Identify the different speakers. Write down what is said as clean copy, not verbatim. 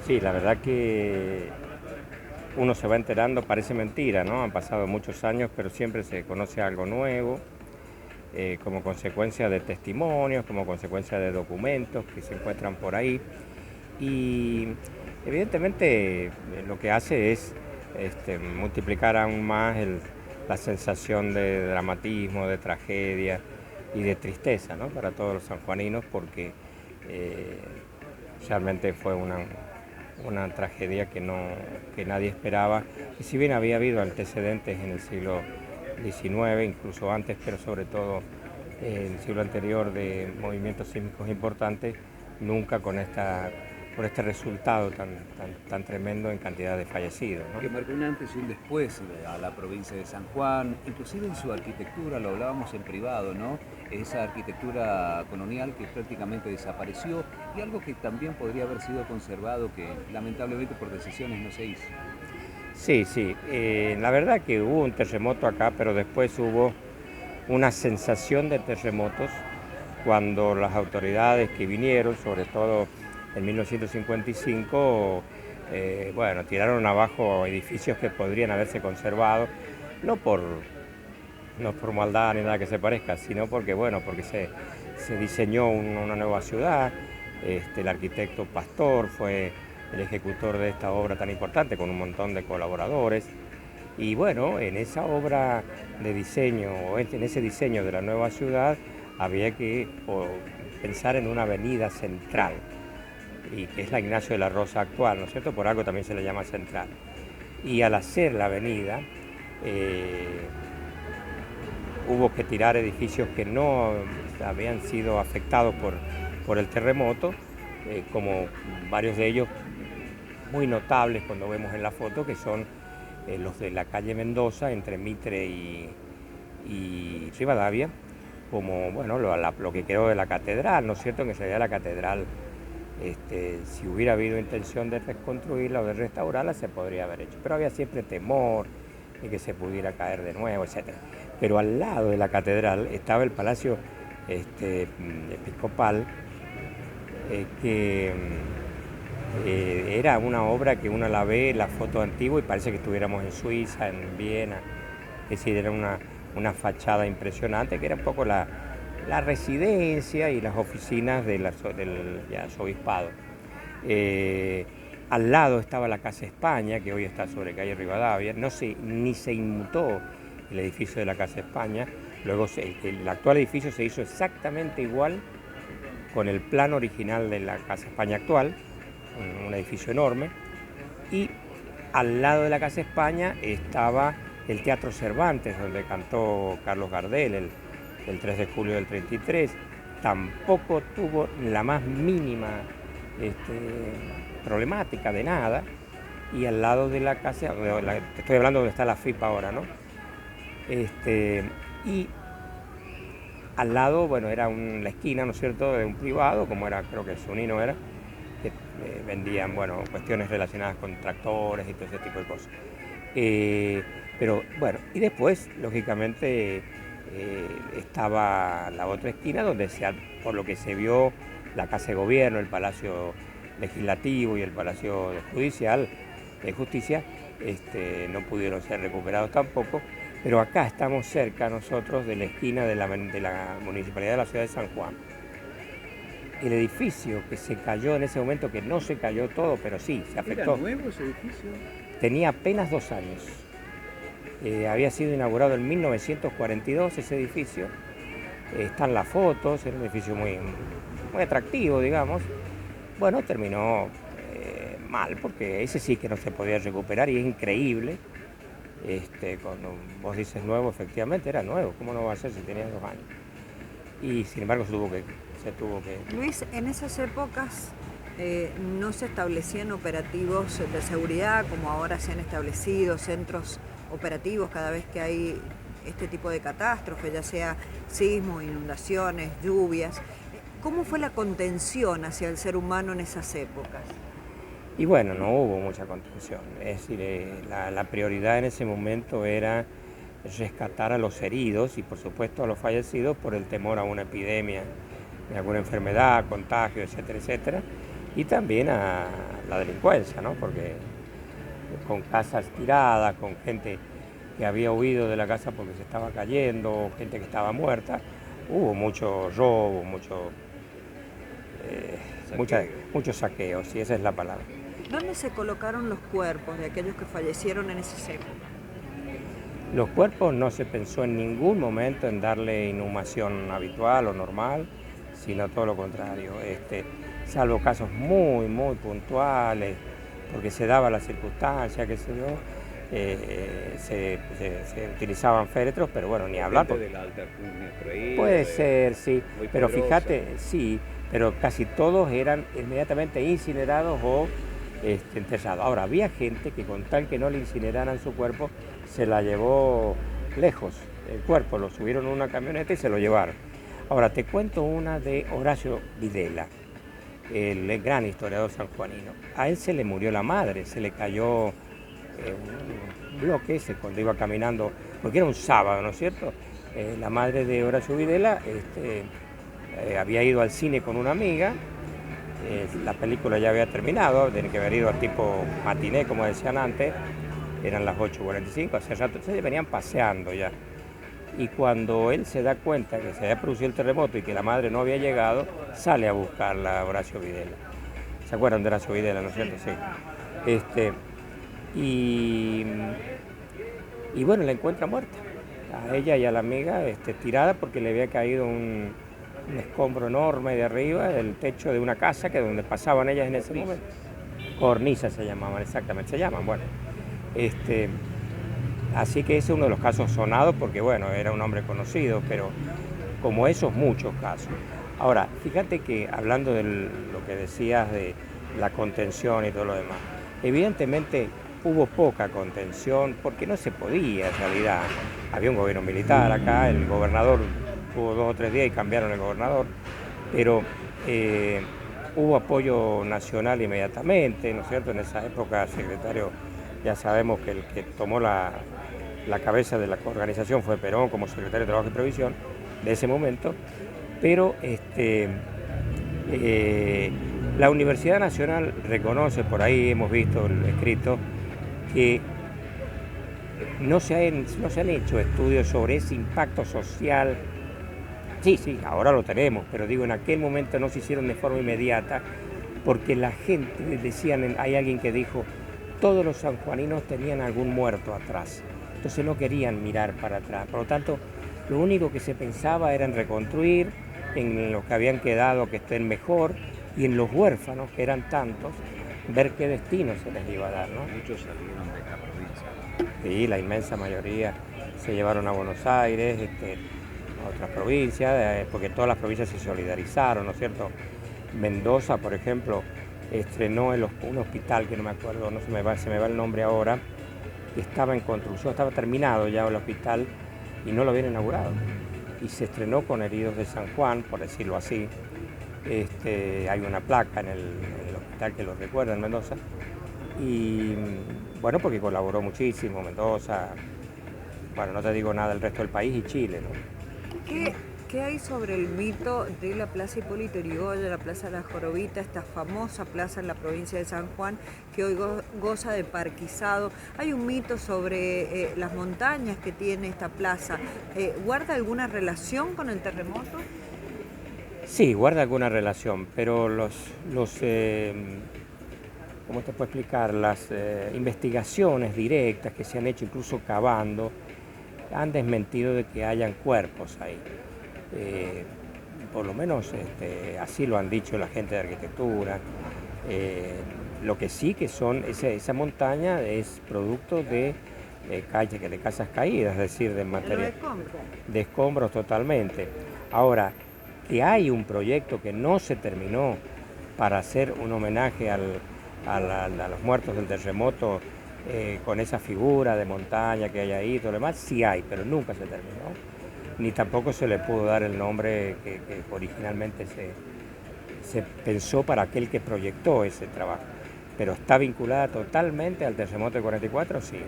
Speaker 1: Sí, la verdad que uno se va enterando, parece mentira, ¿no? Han pasado muchos años, pero siempre se conoce algo nuevo, como consecuencia de testimonios, como consecuencia de documentos que se encuentran por ahí. Y evidentemente lo que hace es multiplicar aún más la sensación de dramatismo, de tragedia y de tristeza, ¿no? Para todos los sanjuaninos, porque eh, realmente fue una tragedia que nadie esperaba. Y si bien había habido antecedentes en el siglo XIX, incluso antes, pero sobre todo en el siglo anterior, de movimientos sísmicos importantes, nunca con este resultado tan tremendo en cantidad de fallecidos,
Speaker 2: Que
Speaker 1: ¿no?
Speaker 2: marcó un antes y un después a la provincia de San Juan, inclusive en su arquitectura, lo hablábamos en privado, ¿no? Esa arquitectura colonial que prácticamente desapareció y algo que también podría haber sido conservado que lamentablemente por decisiones no se hizo.
Speaker 1: Sí, sí, la verdad que hubo un terremoto acá, pero después hubo una sensación de terremotos cuando las autoridades que vinieron, sobre todo en 1955, bueno, tiraron abajo edificios que podrían haberse conservado, no por, no por maldad ni nada que se parezca, sino porque, bueno, porque se diseñó una nueva ciudad. El arquitecto Pastor fue el ejecutor de esta obra tan importante, con un montón de colaboradores. Y bueno, en esa obra de diseño, o en ese diseño de la nueva ciudad, había que pensar en una avenida central, y que es la Ignacio de la Rosa actual, ¿no es cierto? Por algo también se le llama central. Y al hacer la avenida, eh, hubo que tirar edificios que no habían sido afectados por el terremoto, como varios de ellos muy notables cuando vemos en la foto, que son los de la calle Mendoza, entre Mitre y Rivadavia, como bueno, lo que quedó de la catedral, ¿no es cierto? Que sería la catedral, si hubiera habido intención de reconstruirla o de restaurarla, se podría haber hecho. Pero había siempre temor de que se pudiera caer de nuevo, etc. Pero al lado de la catedral estaba el palacio episcopal, que era una obra que uno la ve, la foto antigua, y parece que estuviéramos en Suiza, en Viena. Es decir, era una fachada impresionante, que era un poco la residencia y las oficinas del arzobispado. Eh, Al lado estaba la Casa España, que hoy está sobre calle Rivadavia. Ni se inmutó el edificio de la Casa España. Luego el actual edificio se hizo exactamente igual con el plan original de la Casa España actual, un edificio enorme. Y al lado de la Casa España estaba el Teatro Cervantes, donde cantó Carlos Gardel el 3 de julio del 33. Tampoco tuvo la más mínima problemática de nada. Y al lado de la casa, te estoy hablando donde está la FIP ahora, ¿no? Y al lado, bueno, era la esquina, ¿no es cierto?, de un privado, como era, creo que Zunino era, que vendían, bueno, cuestiones relacionadas con tractores y todo ese tipo de cosas. Pero bueno, y después, lógicamente, estaba la otra esquina donde, por lo que se vio, la Casa de Gobierno, el Palacio Legislativo y el Palacio Judicial, de Justicia, no pudieron ser recuperados tampoco. Pero acá estamos cerca nosotros de la esquina de la Municipalidad de la Ciudad de San Juan. El edificio que se cayó en ese momento, que no se cayó todo, pero sí, se
Speaker 2: ¿Era
Speaker 1: afectó,
Speaker 2: nuevo ese edificio?
Speaker 1: tenía apenas 2 años. Había sido inaugurado en 1942 ese edificio. Están las fotos, era un edificio muy atractivo, digamos. Bueno, terminó mal, porque ese sí que no se podía recuperar, y es increíble. Cuando vos dices nuevo, efectivamente era nuevo. ¿Cómo no va a ser si tenía 2 años? Y sin embargo se tuvo que.
Speaker 3: Luis, en esas épocas no se establecían operativos de seguridad como ahora se han establecido, centros operativos cada vez que hay este tipo de catástrofes, ya sea sismos, inundaciones, lluvias. ¿Cómo fue la contención hacia el ser humano en esas épocas?
Speaker 1: Y bueno, no hubo mucha contención. Es decir, la prioridad en ese momento era rescatar a los heridos y por supuesto a los fallecidos, por el temor a una epidemia de alguna enfermedad, contagio, etcétera, etcétera. Y también a la delincuencia, ¿no? Porque con casas tiradas, con gente que había huido de la casa porque se estaba cayendo, gente que estaba muerta, hubo mucho robo, muchos saqueos, y esa es la palabra.
Speaker 3: ¿Dónde se colocaron los cuerpos de aquellos que fallecieron en ese seco?
Speaker 1: Los cuerpos no se pensó en ningún momento en darle inhumación habitual o normal, sino todo lo contrario, salvo casos muy puntuales, porque se daba la circunstancia, qué sé yo, se utilizaban féretros, pero bueno, ni hablar.
Speaker 2: De la alta alcurnia por ahí,
Speaker 1: puede ser, sí, pero
Speaker 2: poderosa.
Speaker 1: Fíjate, sí, pero casi todos eran inmediatamente incinerados o enterrados. Ahora, había gente que con tal que no le incineraran su cuerpo, se la llevó lejos, el cuerpo, lo subieron en una camioneta y se lo llevaron. Ahora, te cuento una de Horacio Videla, el gran historiador sanjuanino. A él se le murió la madre, se le cayó un bloque cuando iba caminando, porque era un sábado, ¿no es cierto? La madre de Horacio Videla había ido al cine con una amiga, la película ya había terminado, tenía que haber ido al tipo matiné, como decían antes, eran las 8:45, hace rato, entonces venían paseando ya. Y cuando él se da cuenta que se había producido el terremoto y que la madre no había llegado, sale a buscarla a Horacio Videla. ¿Se acuerdan de Horacio Videla, no es cierto? Sí. Y bueno, la encuentra muerta, a ella y a la amiga tirada porque le había caído un escombro enorme de arriba del techo de una casa que donde pasaban ellas en ese momento. Cornisa se llamaban, exactamente, se llaman, bueno. Así que ese es uno de los casos sonados porque, bueno, era un hombre conocido, pero como esos muchos casos. Ahora, fíjate que hablando de lo que decías de la contención y todo lo demás, evidentemente hubo poca contención porque no se podía en realidad. Había un gobierno militar acá, el gobernador tuvo 2 o 3 días y cambiaron el gobernador, pero hubo apoyo nacional inmediatamente, ¿no es cierto? En esa época, secretario, ya sabemos que el que tomó la cabeza de la organización fue Perón como secretario de Trabajo y Previsión de ese momento, pero la Universidad Nacional reconoce, por ahí hemos visto el escrito, que no se han hecho estudios sobre ese impacto social. Sí, ahora lo tenemos, pero digo, en aquel momento no se hicieron de forma inmediata, porque la gente, decían, hay alguien que dijo, todos los sanjuaninos tenían algún muerto atrás, entonces no querían mirar para atrás, por lo tanto, lo único que se pensaba era en reconstruir, en los que habían quedado que estén mejor, y en los huérfanos, que eran tantos, ver qué destino se les iba a dar, ¿no?
Speaker 2: Muchos salieron de esta provincia.
Speaker 1: Sí, la inmensa mayoría se llevaron a Buenos Aires, a otras provincias, porque todas las provincias se solidarizaron, ¿no es cierto? Mendoza, por ejemplo, estrenó un hospital que no me acuerdo, se me va el nombre ahora, que estaba en construcción, estaba terminado ya el hospital y no lo habían inaugurado. Y se estrenó con heridos de San Juan, por decirlo así. Hay una placa en el hospital que lo recuerda en Mendoza. Y bueno, porque colaboró muchísimo Mendoza, bueno, no te digo nada del resto del país y Chile, ¿no?
Speaker 3: ¿Qué hay sobre el mito de la Plaza Hipólito Yrigoyen, la Plaza de la Jorobita, esta famosa plaza en la provincia de San Juan que hoy goza de parquizado? Hay un mito sobre las montañas que tiene esta plaza. ¿Guarda alguna relación con el terremoto?
Speaker 1: Sí, guarda alguna relación, pero ¿cómo te puedo explicar? Las investigaciones directas que se han hecho, incluso cavando, han desmentido de que hayan cuerpos ahí. Por lo menos así lo han dicho la gente de arquitectura. Lo que sí que esa montaña es producto de casas caídas, es decir, de material, de escombros totalmente. Ahora, que hay un proyecto que no se terminó para hacer un homenaje a los muertos del terremoto, con esa figura de montaña que hay ahí y todo lo demás, sí hay, pero nunca se terminó, ni tampoco se le pudo dar el nombre que originalmente se pensó para aquel que proyectó ese trabajo, pero está vinculada totalmente al terremoto del 44, sí.